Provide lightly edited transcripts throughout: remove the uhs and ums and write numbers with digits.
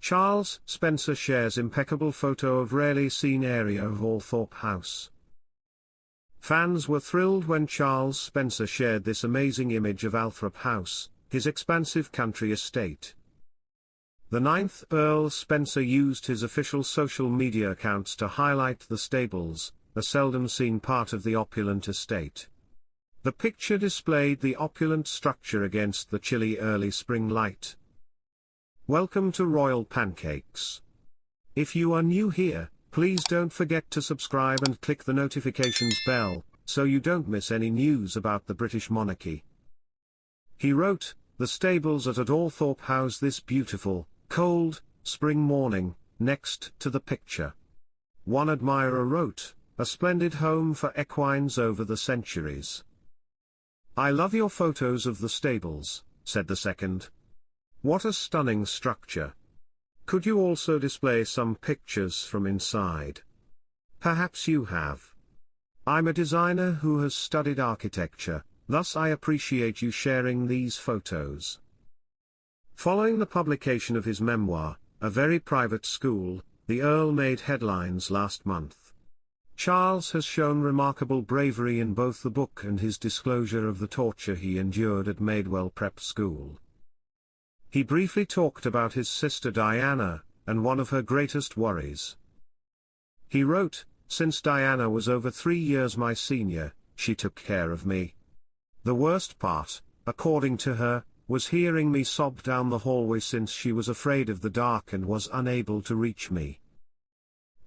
Charles Spencer shares impeccable photo of rarely seen area of Althorp House. Fans were thrilled when Charles Spencer shared this amazing image of Althrop House, his expansive country estate. The 9th Earl Spencer used his official social media accounts to highlight the stables, a seldom seen part of the opulent estate. The picture displayed the opulent structure against the chilly early spring light. Welcome to Royal Pancakes. If you are new here, please don't forget to subscribe and click the notifications bell, so you don't miss any news about the British monarchy. He wrote, "The stables at Althorp House this beautiful, cold, spring morning," next to the picture. One admirer wrote, "A splendid home for equines over the centuries." "I love your photos of the stables," said the second. "What a stunning structure. Could you also display some pictures from inside?" "Perhaps you have. I'm a designer who has studied architecture, thus I appreciate you sharing these photos." Following the publication of his memoir, A Very Private School, the Earl made headlines last month. Charles has shown remarkable bravery in both the book and his disclosure of the torture he endured at Maidwell Prep School. He briefly talked about his sister Diana, and one of her greatest worries. He wrote, "Since Diana was over 3 years my senior, she took care of me. The worst part, according to her, was hearing me sob down the hallway since she was afraid of the dark and was unable to reach me."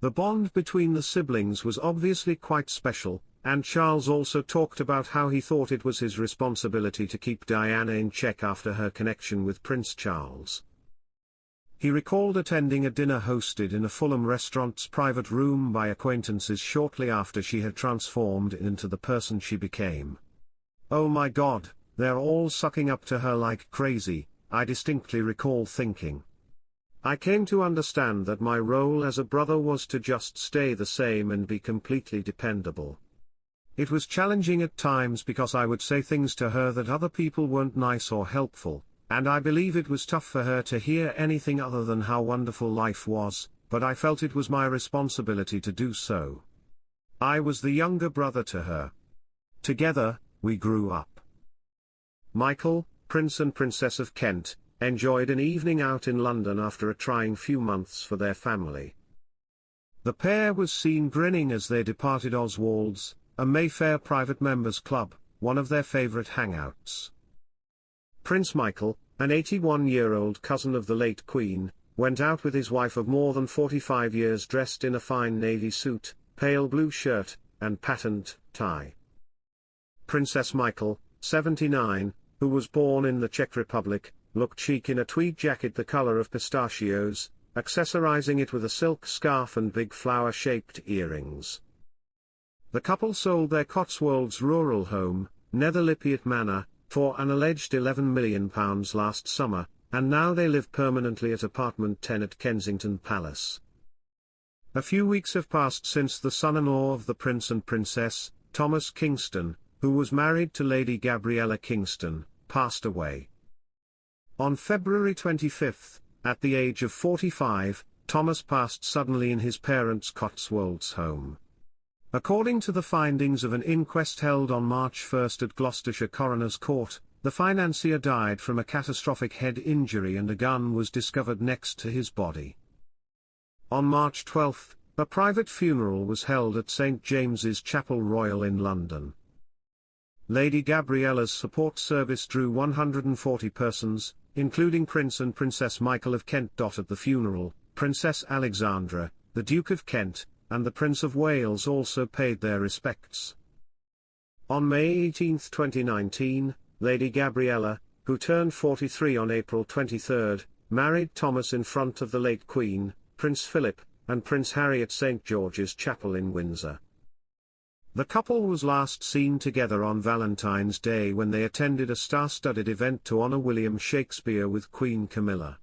The bond between the siblings was obviously quite special, and Charles also talked about how he thought it was his responsibility to keep Diana in check after her connection with Prince Charles. He recalled attending a dinner hosted in a Fulham restaurant's private room by acquaintances shortly after she had transformed into the person she became. "Oh my God, they're all sucking up to her like crazy," I distinctly recall thinking. "I came to understand that my role as a brother was to just stay the same and be completely dependable. It was challenging at times because I would say things to her that other people weren't nice or helpful, and I believe it was tough for her to hear anything other than how wonderful life was, but I felt it was my responsibility to do so. I was the younger brother to her. Together, we grew up." Michael, Prince and Princess of Kent, enjoyed an evening out in London after a trying few months for their family. The pair was seen grinning as they departed Oswald's, a Mayfair private members club, one of their favourite hangouts. Prince Michael, an 81-year-old cousin of the late Queen, went out with his wife of more than 45 years dressed in a fine navy suit, pale blue shirt, and patent tie. Princess Michael, 79, who was born in the Czech Republic, looked chic in a tweed jacket the colour of pistachios, accessorizing it with a silk scarf and big flower-shaped earrings. The couple sold their Cotswolds rural home, Netherlipiat Manor, for an alleged £11 million last summer, and now they live permanently at apartment 10 at Kensington Palace. A few weeks have passed since the son-in-law of the Prince and Princess, Thomas Kingston, who was married to Lady Gabriella Kingston, passed away. On February 25, at the age of 45, Thomas passed suddenly in his parents' Cotswolds home. According to the findings of an inquest held on March 1 at Gloucestershire Coroner's Court, the financier died from a catastrophic head injury and a gun was discovered next to his body. On March 12, a private funeral was held at St James's Chapel Royal in London. Lady Gabriella's support service drew 140 persons, including Prince and Princess Michael of Kent. At the funeral, Princess Alexandra, the Duke of Kent, and the Prince of Wales also paid their respects. On May 18, 2019, Lady Gabriella, who turned 43 on April 23, married Thomas in front of the late Queen, Prince Philip, and Prince Harry at St George's Chapel in Windsor. The couple was last seen together on Valentine's Day when they attended a star-studded event to honour William Shakespeare with Queen Camilla.